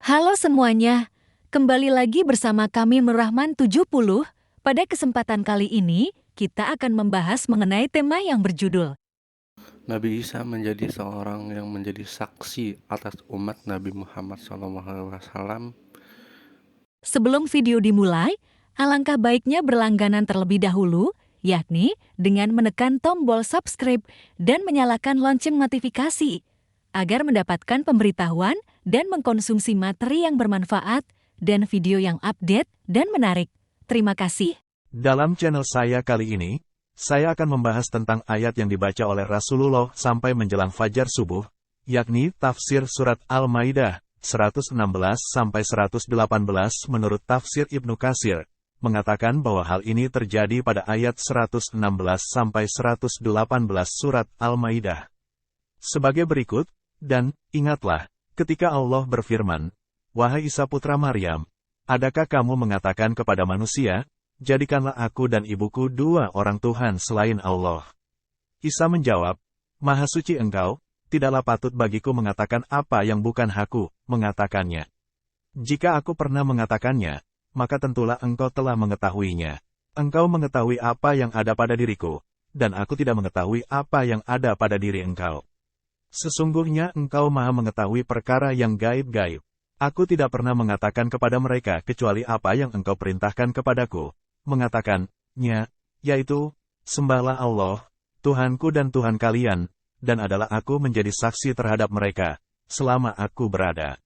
Halo semuanya, kembali lagi bersama kami Merahman 70. Pada kesempatan kali ini, kita akan membahas mengenai tema yang berjudul Nabi Isa menjadi seorang yang menjadi saksi atas umat Nabi Muhammad SAW. Sebelum video dimulai, alangkah baiknya berlangganan terlebih dahulu, yakni dengan menekan tombol subscribe dan menyalakan lonceng notifikasi, agar mendapatkan pemberitahuan dan mengkonsumsi materi yang bermanfaat dan video yang update dan menarik. Terima kasih. Dalam channel saya kali ini, saya akan membahas tentang ayat yang dibaca oleh Rasulullah sampai menjelang fajar subuh, yakni tafsir surat Al-Maidah 116-118 menurut tafsir Ibnu Katsir, mengatakan bahwa hal ini terjadi pada ayat 116-118 surat Al-Maidah. Sebagai berikut, dan ingatlah, ketika Allah berfirman, "Wahai Isa putra Maryam, adakah kamu mengatakan kepada manusia, jadikanlah aku dan ibuku dua orang Tuhan selain Allah?" Isa menjawab, "Maha suci engkau, tidaklah patut bagiku mengatakan apa yang bukan hakku mengatakannya. Jika aku pernah mengatakannya, maka tentulah engkau telah mengetahuinya. Engkau mengetahui apa yang ada pada diriku, dan aku tidak mengetahui apa yang ada pada diri engkau. Sesungguhnya engkau maha mengetahui perkara yang gaib-gaib. Aku tidak pernah mengatakan kepada mereka kecuali apa yang engkau perintahkan kepadaku, mengatakannya, yaitu, sembahlah Allah, Tuhanku dan Tuhan kalian, dan adalah aku menjadi saksi terhadap mereka, selama aku berada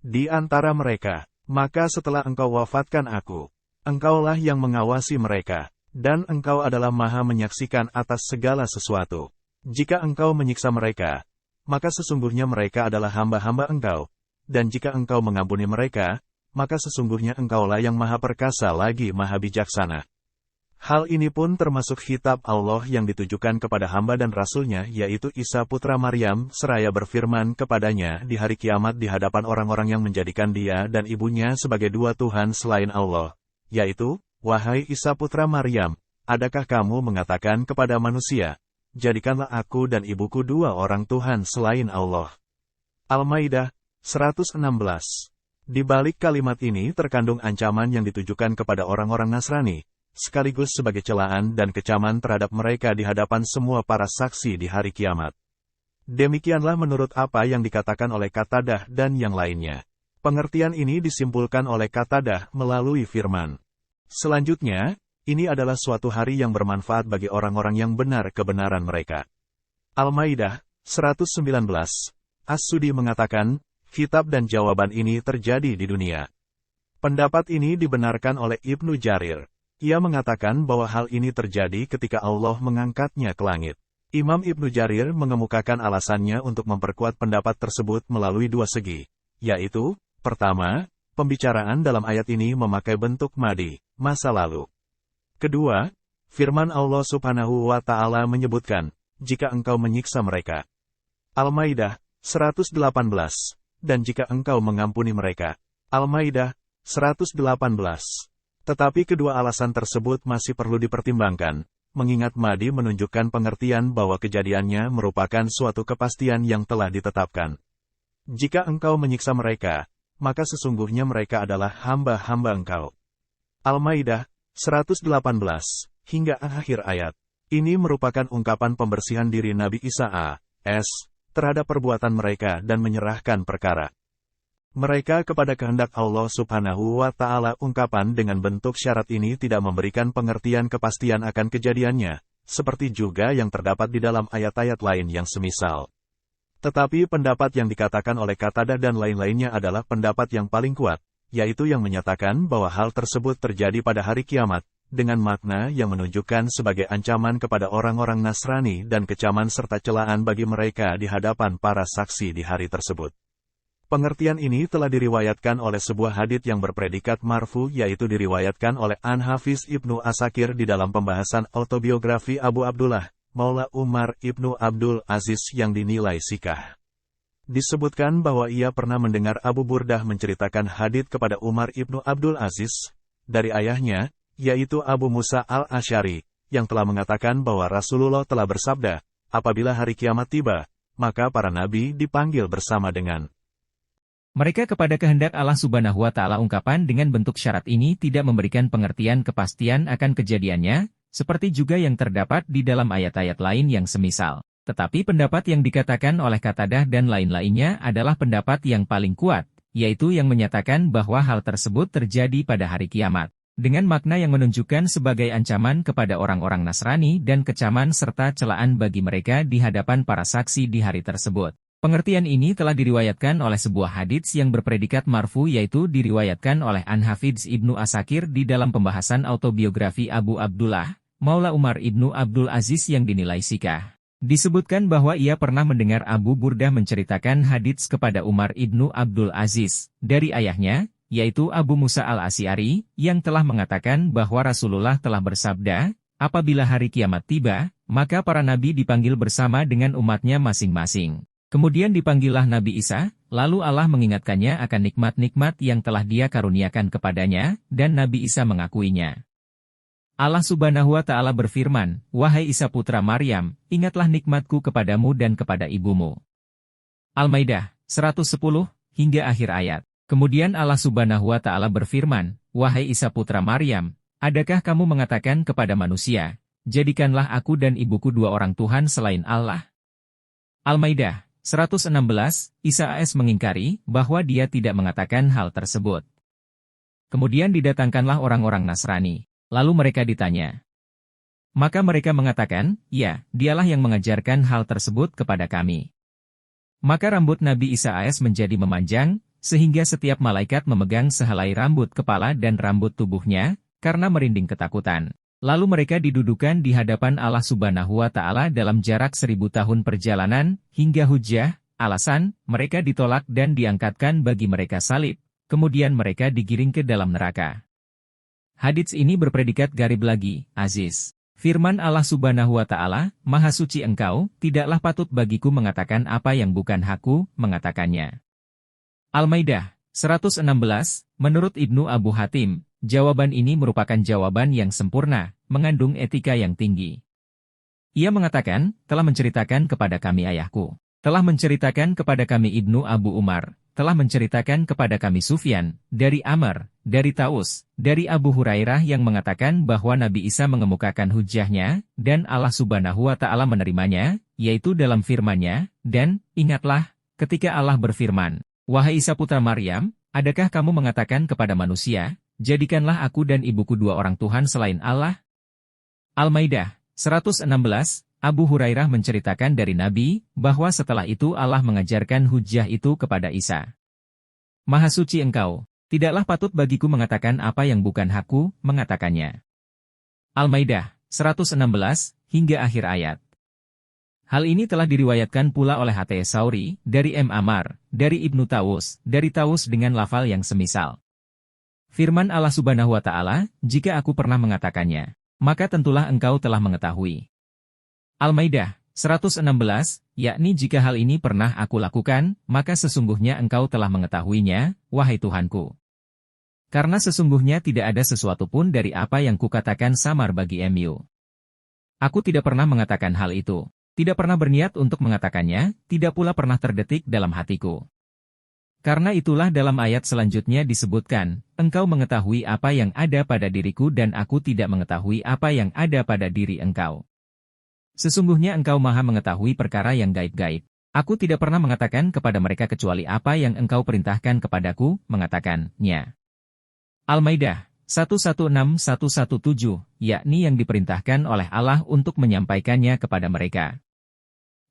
di antara mereka. Maka setelah engkau wafatkan aku, engkaulah yang mengawasi mereka, dan engkau adalah maha menyaksikan atas segala sesuatu. Jika engkau menyiksa mereka, maka sesungguhnya mereka adalah hamba-hamba engkau, dan jika engkau mengampuni mereka, maka sesungguhnya engkaulah yang maha perkasa lagi maha bijaksana." Hal ini pun termasuk khitab Allah yang ditujukan kepada hamba dan rasulnya, yaitu Isa putra Maryam, seraya berfirman kepadanya di hari kiamat di hadapan orang-orang yang menjadikan dia dan ibunya sebagai dua Tuhan selain Allah, yaitu, "Wahai Isa putra Maryam, adakah kamu mengatakan kepada manusia, jadikanlah aku dan ibuku dua orang Tuhan selain Allah?" Al-Maidah 116. Di balik kalimat ini terkandung ancaman yang ditujukan kepada orang-orang Nasrani, sekaligus sebagai celaan dan kecaman terhadap mereka di hadapan semua para saksi di hari kiamat. Demikianlah menurut apa yang dikatakan oleh Qatadah dan yang lainnya. Pengertian ini disimpulkan oleh Qatadah melalui firman. Selanjutnya, ini adalah suatu hari yang bermanfaat bagi orang-orang yang benar kebenaran mereka. Al-Maidah 119. As-Sudi mengatakan, khitab dan jawaban ini terjadi di dunia. Pendapat ini dibenarkan oleh Ibnu Jarir. Ia mengatakan bahwa hal ini terjadi ketika Allah mengangkatnya ke langit. Imam Ibnu Jarir mengemukakan alasannya untuk memperkuat pendapat tersebut melalui dua segi, yaitu, pertama, pembicaraan dalam ayat ini memakai bentuk madi, masa lalu. Kedua, firman Allah Subhanahu wa Ta'ala menyebutkan, "Jika engkau menyiksa mereka." Al-Maidah 118, dan jika engkau mengampuni mereka. Al-Maidah 118. Tetapi kedua alasan tersebut masih perlu dipertimbangkan, mengingat madi menunjukkan pengertian bahwa kejadiannya merupakan suatu kepastian yang telah ditetapkan. Jika engkau menyiksa mereka, maka sesungguhnya mereka adalah hamba-hamba engkau. Al-Maidah 118, hingga akhir ayat. Ini merupakan ungkapan pembersihan diri Nabi Isa a.s. terhadap perbuatan mereka dan menyerahkan perkara mereka kepada kehendak Allah Subhanahu wa Ta'ala. Ungkapan dengan bentuk syarat ini tidak memberikan pengertian kepastian akan kejadiannya, seperti juga yang terdapat di dalam ayat-ayat lain yang semisal. Tetapi pendapat yang dikatakan oleh Qatadah dan lain-lainnya adalah pendapat yang paling kuat, yaitu yang menyatakan bahwa hal tersebut terjadi pada hari kiamat, dengan makna yang menunjukkan sebagai ancaman kepada orang-orang Nasrani dan kecaman serta celaan bagi mereka di hadapan para saksi di hari tersebut. Pengertian ini telah diriwayatkan oleh sebuah hadits yang berpredikat marfu, yaitu diriwayatkan oleh An-Hafiz Ibnu Asakir di dalam pembahasan autobiografi Abu Abdullah, Maula Umar Ibnu Abdul Aziz yang dinilai sikah. Disebutkan bahwa ia pernah mendengar Abu Burdah menceritakan hadits kepada Umar Ibnu Abdul Aziz, dari ayahnya, yaitu Abu Musa al-Asy'ari, yang telah mengatakan bahwa Rasulullah telah bersabda, apabila hari kiamat tiba, maka para nabi dipanggil bersama dengan Mereka kepada kehendak Allah Subhanahu wa Ta'ala. Ungkapan dengan bentuk syarat ini tidak memberikan pengertian kepastian akan kejadiannya, seperti juga yang terdapat di dalam ayat-ayat lain yang semisal. Tetapi pendapat yang dikatakan oleh Qatadah dan lain-lainnya adalah pendapat yang paling kuat, yaitu yang menyatakan bahwa hal tersebut terjadi pada hari kiamat, dengan makna yang menunjukkan sebagai ancaman kepada orang-orang Nasrani dan kecaman serta celaan bagi mereka di hadapan para saksi di hari tersebut. Pengertian ini telah diriwayatkan oleh sebuah hadits yang berpredikat marfu, yaitu diriwayatkan oleh An-Hafidz Ibnu Asakir di dalam pembahasan autobiografi Abu Abdullah, Maula Umar Ibnu Abdul Aziz yang dinilai sikah. Disebutkan bahwa ia pernah mendengar Abu Burdah menceritakan hadits kepada Umar Ibnu Abdul Aziz, dari ayahnya, yaitu Abu Musa al-Asy'ari, yang telah mengatakan bahwa Rasulullah telah bersabda, apabila hari kiamat tiba, maka para nabi dipanggil bersama dengan umatnya masing-masing. Kemudian dipanggillah Nabi Isa, lalu Allah mengingatkannya akan nikmat-nikmat yang telah Dia karuniakan kepadanya, dan Nabi Isa mengakuinya. Allah Subhanahu wa Ta'ala berfirman, "Wahai Isa putra Maryam, ingatlah nikmatku kepadamu dan kepada ibumu." Al-Maidah 110 hingga akhir ayat. Kemudian Allah Subhanahu wa Ta'ala berfirman, "Wahai Isa putra Maryam, adakah kamu mengatakan kepada manusia, jadikanlah aku dan ibuku dua orang Tuhan selain Allah?" Al-Maidah 116, Isa AS mengingkari bahwa dia tidak mengatakan hal tersebut. Kemudian didatangkanlah orang-orang Nasrani. Lalu mereka ditanya. Maka mereka mengatakan, ya, dialah yang mengajarkan hal tersebut kepada kami. Maka rambut Nabi Isa AS menjadi memanjang, sehingga setiap malaikat memegang sehelai rambut kepala dan rambut tubuhnya, karena merinding ketakutan. Lalu mereka didudukan di hadapan Allah Subhanahu wa Ta'ala dalam jarak 1000 tahun perjalanan, hingga hujjah, alasan, mereka ditolak dan diangkatkan bagi mereka salib, kemudian mereka digiring ke dalam neraka. Hadits ini berpredikat garib lagi, aziz. Firman Allah Subhanahu wa Ta'ala, Maha Suci Engkau, tidaklah patut bagiku mengatakan apa yang bukan hakku, mengatakannya. Al-Maidah 116, menurut Ibnu Abu Hatim, jawaban ini merupakan jawaban yang sempurna, mengandung etika yang tinggi. Ia mengatakan, telah menceritakan kepada kami ayahku, telah menceritakan kepada kami Ibnu Abu Umar, telah menceritakan kepada kami Sufyan, dari Amr, dari Taus, dari Abu Hurairah yang mengatakan bahwa Nabi Isa mengemukakan hujjahnya, dan Allah Subhanahu wa Ta'ala menerimanya, yaitu dalam firman-Nya, dan, ingatlah, ketika Allah berfirman, "Wahai Isa putra Maryam, adakah kamu mengatakan kepada manusia, jadikanlah aku dan ibuku dua orang Tuhan selain Allah?" Al-Maidah 116, Abu Hurairah menceritakan dari Nabi, bahwa setelah itu Allah mengajarkan hujjah itu kepada Isa. Maha suci Engkau, tidaklah patut bagiku mengatakan apa yang bukan hakku, mengatakannya. Al-Maidah 116, hingga akhir ayat. Hal ini telah diriwayatkan pula oleh H.T. Sauri, dari M. Ammar, dari Ibnu Tawus, dari Tawus dengan lafal yang semisal. Firman Allah Subhanahu wa Ta'ala, jika aku pernah mengatakannya, maka tentulah engkau telah mengetahui. Al-Maidah 116, yakni jika hal ini pernah aku lakukan, maka sesungguhnya engkau telah mengetahuinya, wahai Tuhanku. Karena sesungguhnya tidak ada sesuatu pun dari apa yang kukatakan samar bagi MU. Aku tidak pernah mengatakan hal itu, tidak pernah berniat untuk mengatakannya, tidak pula pernah terdetik dalam hatiku. Karena itulah dalam ayat selanjutnya disebutkan, engkau mengetahui apa yang ada pada diriku dan aku tidak mengetahui apa yang ada pada diri engkau. Sesungguhnya engkau maha mengetahui perkara yang gaib-gaib. Aku tidak pernah mengatakan kepada mereka kecuali apa yang engkau perintahkan kepadaku, mengatakannya. Al-Maidah 116-117, yakni yang diperintahkan oleh Allah untuk menyampaikannya kepada mereka.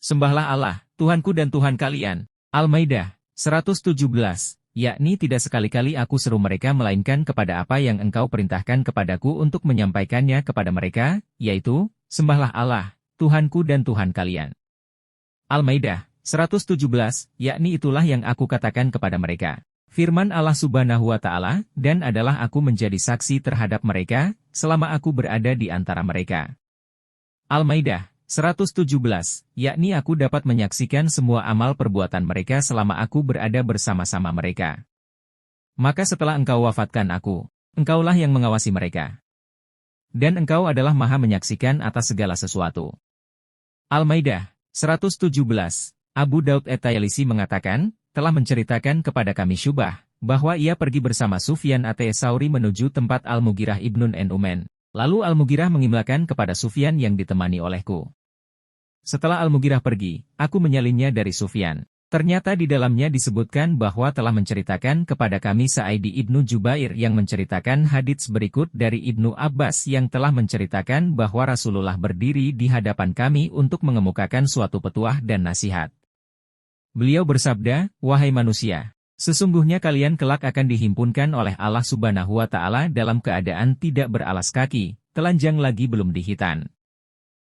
Sembahlah Allah, Tuhanku dan Tuhan kalian. Al-Maidah 117, yakni tidak sekali-kali aku seru mereka melainkan kepada apa yang engkau perintahkan kepadaku untuk menyampaikannya kepada mereka, yaitu, sembahlah Allah, Tuhanku dan Tuhan kalian. Al-Maidah 117, yakni itulah yang aku katakan kepada mereka. Firman Allah Subhanahu wa Ta'ala, dan adalah aku menjadi saksi terhadap mereka, selama aku berada di antara mereka. Al-Maidah 117, yakni aku dapat menyaksikan semua amal perbuatan mereka selama aku berada bersama-sama mereka. Maka setelah engkau wafatkan aku, engkaulah yang mengawasi mereka. Dan engkau adalah maha menyaksikan atas segala sesuatu. Al-Maidah 117, Abu Daud at-Tayalisi mengatakan, telah menceritakan kepada kami Syubah, bahwa ia pergi bersama Sufyan Ats-Tsauri menuju tempat Al-Mughirah ibn Nu'man. Lalu Al-Mughirah mengimlakan kepada Sufyan yang ditemani olehku. Setelah Al-Mughirah pergi, aku menyalinnya dari Sufyan. Ternyata di dalamnya disebutkan bahwa telah menceritakan kepada kami Sa'idi ibnu Jubair yang menceritakan hadits berikut dari Ibnu Abbas yang telah menceritakan bahwa Rasulullah berdiri di hadapan kami untuk mengemukakan suatu petuah dan nasihat. Beliau bersabda, "Wahai manusia, sesungguhnya kalian kelak akan dihimpunkan oleh Allah Subhanahu wa Ta'ala dalam keadaan tidak beralas kaki, telanjang lagi belum dihitan.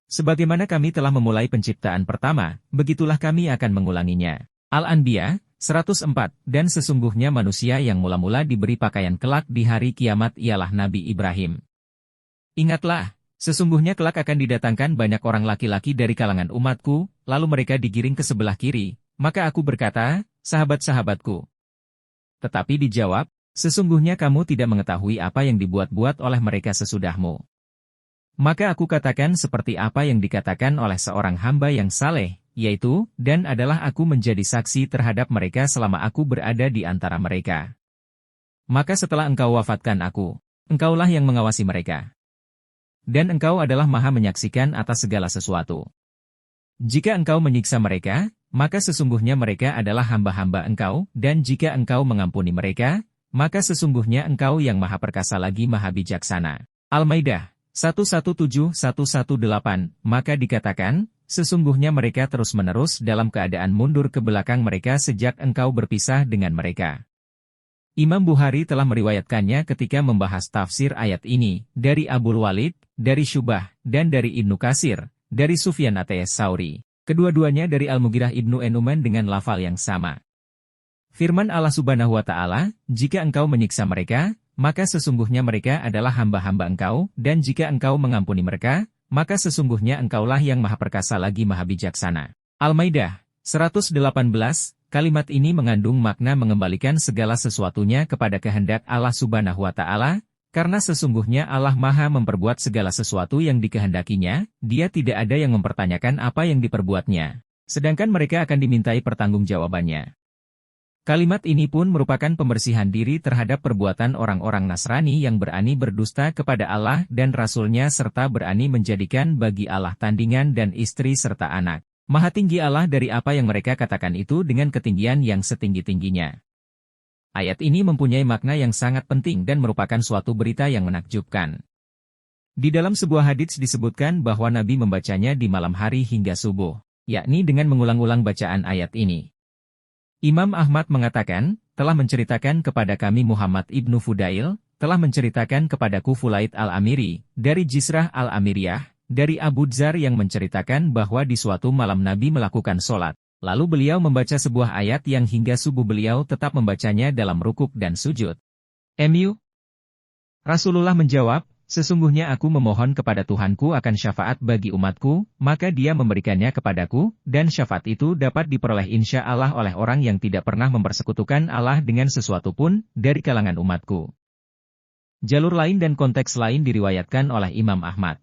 Sebagaimana kami telah memulai penciptaan pertama, begitulah kami akan mengulanginya." Al-Anbiya, 104, dan sesungguhnya manusia yang mula-mula diberi pakaian kelak di hari kiamat ialah Nabi Ibrahim. Ingatlah, sesungguhnya kelak akan didatangkan banyak orang laki-laki dari kalangan umatku, lalu mereka digiring ke sebelah kiri, maka aku berkata, "Sahabat-sahabatku." Tetapi dijawab, "Sesungguhnya kamu tidak mengetahui apa yang dibuat-buat oleh mereka sesudahmu." Maka aku katakan seperti apa yang dikatakan oleh seorang hamba yang saleh, yaitu, "Dan adalah aku menjadi saksi terhadap mereka selama aku berada di antara mereka. Maka setelah engkau wafatkan aku, engkaulah yang mengawasi mereka. Dan engkau adalah maha menyaksikan atas segala sesuatu. Jika engkau menyiksa mereka, maka sesungguhnya mereka adalah hamba-hamba engkau, dan jika engkau mengampuni mereka, maka sesungguhnya engkau yang maha perkasa lagi maha bijaksana." Al-Maidah 117-118, maka dikatakan, sesungguhnya mereka terus-menerus dalam keadaan mundur ke belakang mereka sejak engkau berpisah dengan mereka. Imam Bukhari telah meriwayatkannya ketika membahas tafsir ayat ini, dari Abul Walid, dari Syubah, dan dari Ibnu Katsir, dari Sufyan Ats-Tsauri. Kedua-duanya dari Al-Mughirah ibn Nu'man dengan lafal yang sama. Firman Allah Subhanahu wa Ta'ala, "Jika engkau menyiksa mereka, maka sesungguhnya mereka adalah hamba-hamba engkau, dan jika engkau mengampuni mereka, maka sesungguhnya engkaulah yang maha perkasa lagi maha bijaksana." Al-Maidah 118, kalimat ini mengandung makna mengembalikan segala sesuatunya kepada kehendak Allah Subhanahu wa Ta'ala, karena sesungguhnya Allah maha memperbuat segala sesuatu yang dikehendakinya, dia tidak ada yang mempertanyakan apa yang diperbuatnya. Sedangkan mereka akan dimintai pertanggungjawabannya. Kalimat ini pun merupakan pembersihan diri terhadap perbuatan orang-orang Nasrani yang berani berdusta kepada Allah dan Rasul-Nya serta berani menjadikan bagi Allah tandingan dan istri serta anak. Maha tinggi Allah dari apa yang mereka katakan itu dengan ketinggian yang setinggi-tingginya. Ayat ini mempunyai makna yang sangat penting dan merupakan suatu berita yang menakjubkan. Di dalam sebuah hadits disebutkan bahwa Nabi membacanya di malam hari hingga subuh, yakni dengan mengulang-ulang bacaan ayat ini. Imam Ahmad mengatakan, telah menceritakan kepada kami Muhammad ibnu Fudail, telah menceritakan kepadaku Fulaid al-Amiri, dari Jisrah al-Amiriyah, dari Abu Dzar yang menceritakan bahwa di suatu malam Nabi melakukan sholat. Lalu beliau membaca sebuah ayat yang hingga subuh beliau tetap membacanya dalam rukuk dan sujud. MU. Rasulullah menjawab, "Sesungguhnya aku memohon kepada Tuhanku akan syafaat bagi umatku, maka dia memberikannya kepadaku, dan syafaat itu dapat diperoleh insya Allah oleh orang yang tidak pernah mempersekutukan Allah dengan sesuatu pun, dari kalangan umatku." Jalur lain dan konteks lain diriwayatkan oleh Imam Ahmad.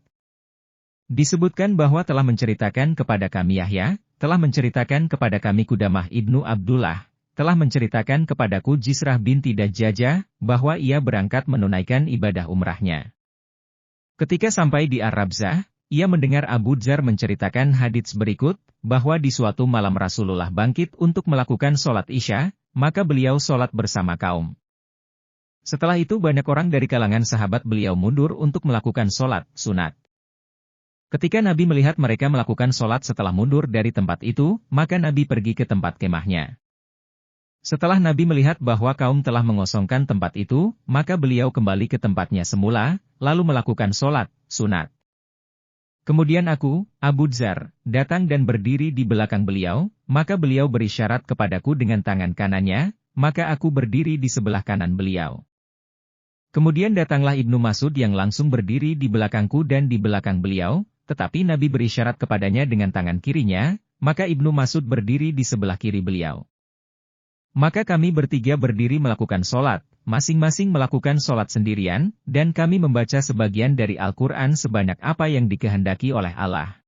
Disebutkan bahwa telah menceritakan kepada kami Yahya, telah menceritakan kepada kami Qudamah ibnu Abdullah, telah menceritakan kepadaku Jisrah binti Dajjajah, bahwa ia berangkat menunaikan ibadah umrahnya. Ketika sampai di Ar-Rabzah, ia mendengar Abu Dzar menceritakan hadits berikut, bahwa di suatu malam Rasulullah bangkit untuk melakukan sholat Isya, maka beliau sholat bersama kaum. Setelah itu banyak orang dari kalangan sahabat beliau mundur untuk melakukan sholat sunat. Ketika Nabi melihat mereka melakukan sholat setelah mundur dari tempat itu, maka Nabi pergi ke tempat kemahnya. Setelah Nabi melihat bahwa kaum telah mengosongkan tempat itu, maka beliau kembali ke tempatnya semula, lalu melakukan sholat sunat. Kemudian aku, Abu Dzar, datang dan berdiri di belakang beliau, maka beliau berisyarat kepadaku dengan tangan kanannya, maka aku berdiri di sebelah kanan beliau. Kemudian datanglah Ibnu Mas'ud yang langsung berdiri di belakangku dan di belakang beliau, tetapi Nabi berisyarat kepadanya dengan tangan kirinya, maka Ibnu Mas'ud berdiri di sebelah kiri beliau. Maka kami bertiga berdiri melakukan sholat, masing-masing melakukan sholat sendirian, dan kami membaca sebagian dari Al-Quran sebanyak apa yang dikehendaki oleh Allah.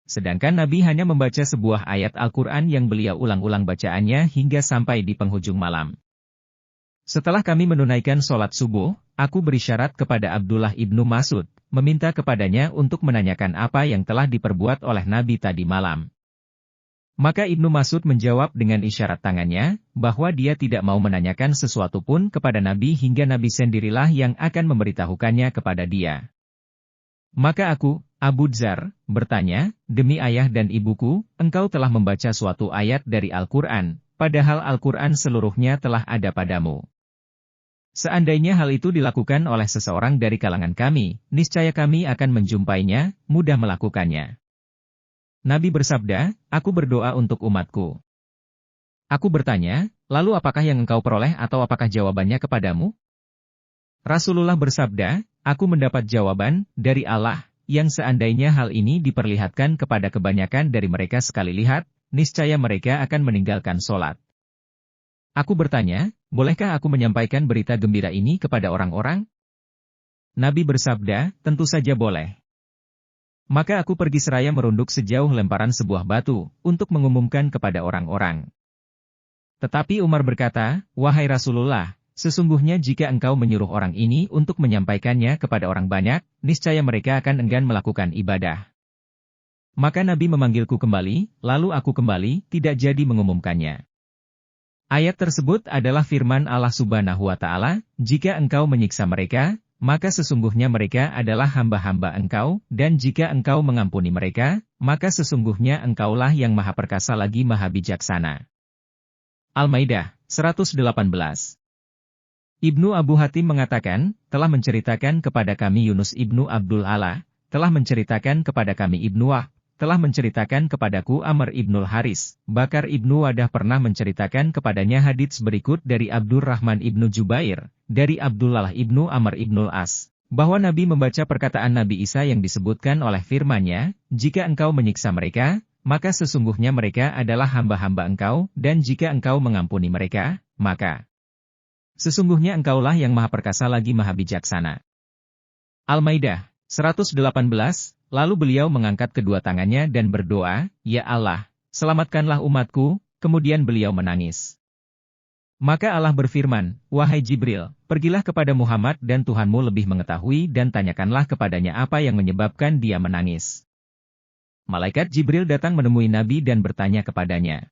Sedangkan Nabi hanya membaca sebuah ayat Al-Quran yang beliau ulang-ulang bacaannya hingga sampai di penghujung malam. Setelah kami menunaikan sholat subuh, aku berisyarat kepada Abdullah ibnu Mas'ud, meminta kepadanya untuk menanyakan apa yang telah diperbuat oleh Nabi tadi malam. Maka Ibnu Mas'ud menjawab dengan isyarat tangannya, bahwa dia tidak mau menanyakan sesuatu pun kepada Nabi hingga Nabi sendirilah yang akan memberitahukannya kepada dia. Maka aku, Abu Dzar, bertanya, demi ayah dan ibuku, engkau telah membaca suatu ayat dari Al-Quran, padahal Al-Quran seluruhnya telah ada padamu. Seandainya hal itu dilakukan oleh seseorang dari kalangan kami, niscaya kami akan menjumpainya, mudah melakukannya. Nabi bersabda, aku berdoa untuk umatku. Aku bertanya, lalu apakah yang engkau peroleh atau apakah jawabannya kepadamu? Rasulullah bersabda, aku mendapat jawaban dari Allah, yang seandainya hal ini diperlihatkan kepada kebanyakan dari mereka sekali lihat, niscaya mereka akan meninggalkan sholat. Aku bertanya, bolehkah aku menyampaikan berita gembira ini kepada orang-orang? Nabi bersabda, tentu saja boleh. Maka aku pergi seraya merunduk sejauh lemparan sebuah batu, untuk mengumumkan kepada orang-orang. Tetapi Umar berkata, wahai Rasulullah, sesungguhnya jika engkau menyuruh orang ini untuk menyampaikannya kepada orang banyak, niscaya mereka akan enggan melakukan ibadah. Maka Nabi memanggilku kembali, lalu aku kembali, tidak jadi mengumumkannya. Ayat tersebut adalah firman Allah Subhanahu wa Ta'ala, jika engkau menyiksa mereka, maka sesungguhnya mereka adalah hamba-hamba engkau, dan jika engkau mengampuni mereka, maka sesungguhnya engkaulah yang maha perkasa lagi maha bijaksana. Al-Maidah, 118. Ibnu Abu Hatim mengatakan, telah menceritakan kepada kami Yunus ibnu Abdul Ala, telah menceritakan kepada kami Ibnu Wahb, telah menceritakan kepadaku Amr ibnul Haris, Bakar ibnu Wadah pernah menceritakan kepadanya hadits berikut dari Abdurrahman ibnu Jubair, dari Abdullah ibnu Amr ibnul As, bahwa Nabi membaca perkataan Nabi Isa yang disebutkan oleh firman-Nya, jika engkau menyiksa mereka, maka sesungguhnya mereka adalah hamba-hamba engkau, dan jika engkau mengampuni mereka, maka sesungguhnya engkaulah yang maha perkasa lagi maha bijaksana. Al-Maidah, 118, lalu beliau mengangkat kedua tangannya dan berdoa, ya Allah, selamatkanlah umatku, kemudian beliau menangis. Maka Allah berfirman, wahai Jibril, pergilah kepada Muhammad dan Tuhanmu lebih mengetahui dan tanyakanlah kepadanya apa yang menyebabkan dia menangis. Malaikat Jibril datang menemui Nabi dan bertanya kepadanya.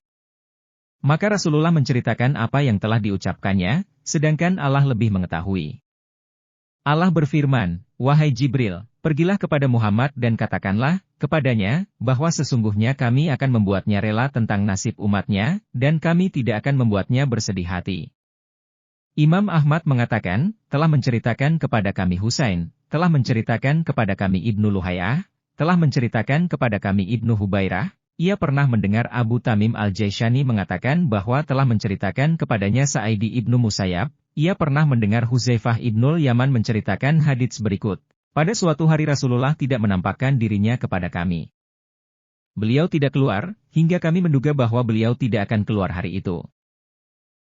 Maka Rasulullah menceritakan apa yang telah diucapkannya, sedangkan Allah lebih mengetahui. Allah berfirman, wahai Jibril, pergilah kepada Muhammad dan katakanlah kepadanya, bahwa sesungguhnya kami akan membuatnya rela tentang nasib umatnya, dan kami tidak akan membuatnya bersedih hati. Imam Ahmad mengatakan, telah menceritakan kepada kami Husain, telah menceritakan kepada kami Ibnu Luhayah, telah menceritakan kepada kami Ibnu Hubairah, ia pernah mendengar Abu Tamim Al-Jaishani mengatakan bahwa telah menceritakan kepadanya Sa'idi Ibnu Musayyab, ia pernah mendengar Huzaifah Ibnul Yaman menceritakan hadits berikut. Pada suatu hari Rasulullah tidak menampakkan dirinya kepada kami. Beliau tidak keluar, hingga kami menduga bahwa beliau tidak akan keluar hari itu.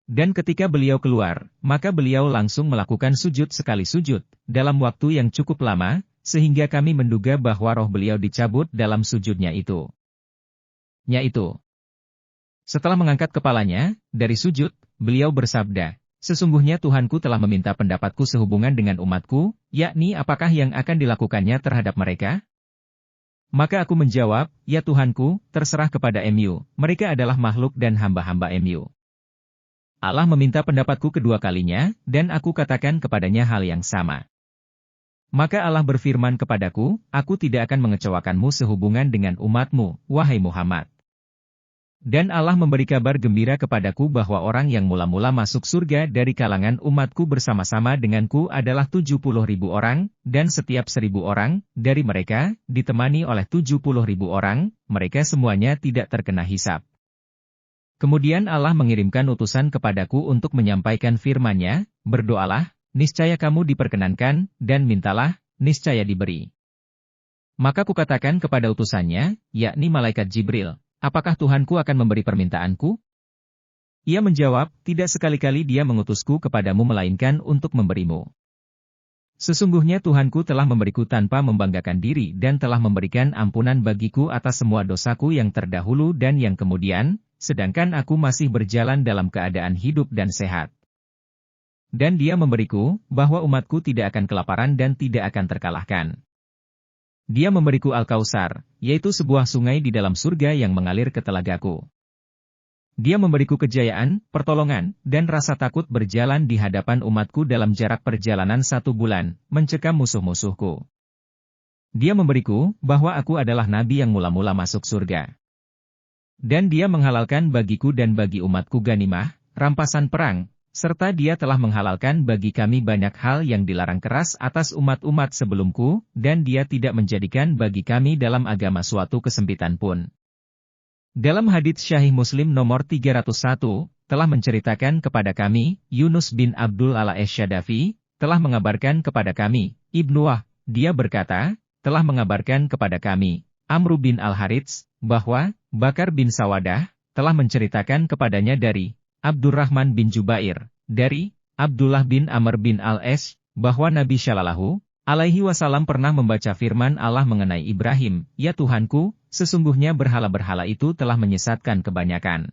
Dan ketika beliau keluar, maka beliau langsung melakukan sujud sekali sujud, dalam waktu yang cukup lama, sehingga kami menduga bahwa roh beliau dicabut dalam sujudnya itu. Yaitu, setelah mengangkat kepalanya, dari sujud, beliau bersabda, sesungguhnya Tuhanku telah meminta pendapatku sehubungan dengan umatku, yakni apakah yang akan dilakukannya terhadap mereka? Maka aku menjawab, ya Tuhanku, terserah kepada MU, mereka adalah makhluk dan hamba-hamba MU. Allah meminta pendapatku kedua kalinya, dan aku katakan kepadanya hal yang sama. Maka Allah berfirman kepadaku, aku tidak akan mengecewakanmu sehubungan dengan umatmu, wahai Muhammad. Dan Allah memberi kabar gembira kepadaku bahwa orang yang mula-mula masuk surga dari kalangan umatku bersama-sama denganku adalah 70.000 orang, dan setiap 1.000 orang, dari mereka, ditemani oleh 70.000 orang, mereka semuanya tidak terkena hisab. Kemudian Allah mengirimkan utusan kepadaku untuk menyampaikan firman-Nya, berdoalah, niscaya kamu diperkenankan, dan mintalah, niscaya diberi. Maka kukatakan kepada utusannya, yakni malaikat Jibril, apakah Tuhanku akan memberi permintaanku? Ia menjawab, tidak sekali-kali dia mengutusku kepadamu melainkan untuk memberimu. Sesungguhnya Tuhanku telah memberiku tanpa membanggakan diri dan telah memberikan ampunan bagiku atas semua dosaku yang terdahulu dan yang kemudian, sedangkan aku masih berjalan dalam keadaan hidup dan sehat. Dan Dia memberiku, bahwa umatku tidak akan kelaparan dan tidak akan terkalahkan. Dia memberiku Al-Kautsar, yaitu sebuah sungai di dalam surga yang mengalir ke telagaku. Dia memberiku kejayaan, pertolongan, dan rasa takut berjalan di hadapan umatku dalam jarak perjalanan 1 bulan, mencekam musuh-musuhku. Dia memberiku, bahwa aku adalah nabi yang mula-mula masuk surga. Dan Dia menghalalkan bagiku dan bagi umatku ganimah, rampasan perang, serta Dia telah menghalalkan bagi kami banyak hal yang dilarang keras atas umat-umat sebelumku, dan Dia tidak menjadikan bagi kami dalam agama suatu kesempitan pun. Dalam hadits Sahih Muslim nomor 301, telah menceritakan kepada kami, Yunus bin Abdul Ala Ash-Shadafi, telah mengabarkan kepada kami, Ibnu Wah, dia berkata, telah mengabarkan kepada kami, Amr bin Al-Harits, bahwa, Bakar bin Sawadah, telah menceritakan kepadanya dari, Abdurrahman bin Jubair, dari, Abdullah bin Amr bin Al-As, bahwa Nabi Shallallahu Alaihi Wasallam pernah membaca firman Allah mengenai Ibrahim, ya Tuhanku, sesungguhnya berhala-berhala itu telah menyesatkan kebanyakan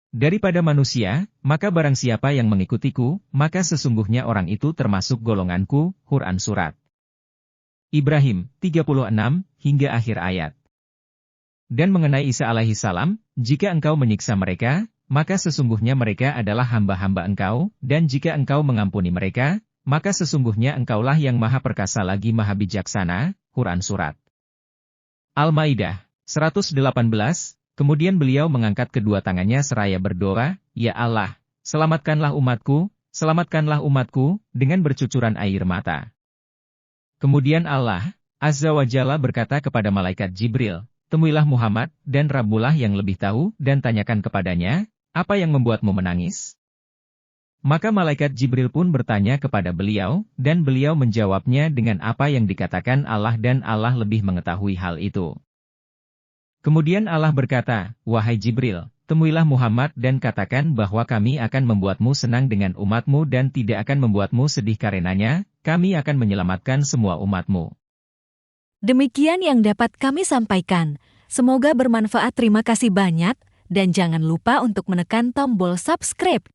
daripada manusia, maka barang siapa yang mengikutiku, maka sesungguhnya orang itu termasuk golonganku. Quran Surat Ibrahim, 36, hingga akhir ayat. Dan mengenai Isa alaihi salam, jika engkau menyiksa mereka, maka sesungguhnya mereka adalah hamba-hamba engkau, dan jika engkau mengampuni mereka, maka sesungguhnya engkaulah yang maha perkasa lagi maha bijaksana. Quran Surat Al-Maidah, 118, kemudian beliau mengangkat kedua tangannya seraya berdoa, Ya Allah, selamatkanlah umatku, dengan bercucuran air mata. Kemudian Allah, Azza wa Jalla berkata kepada malaikat Jibril, temuilah Muhammad, dan Rabbulah yang lebih tahu, dan tanyakan kepadanya, apa yang membuatmu menangis? Maka malaikat Jibril pun bertanya kepada beliau, dan beliau menjawabnya dengan apa yang dikatakan Allah dan Allah lebih mengetahui hal itu. Kemudian Allah berkata, Wahai Jibril, temuilah Muhammad dan katakan bahwa kami akan membuatmu senang dengan umatmu dan tidak akan membuatmu sedih karenanya, kami akan menyelamatkan semua umatmu. Demikian yang dapat kami sampaikan. Semoga bermanfaat. Terima kasih banyak, dan jangan lupa untuk menekan tombol subscribe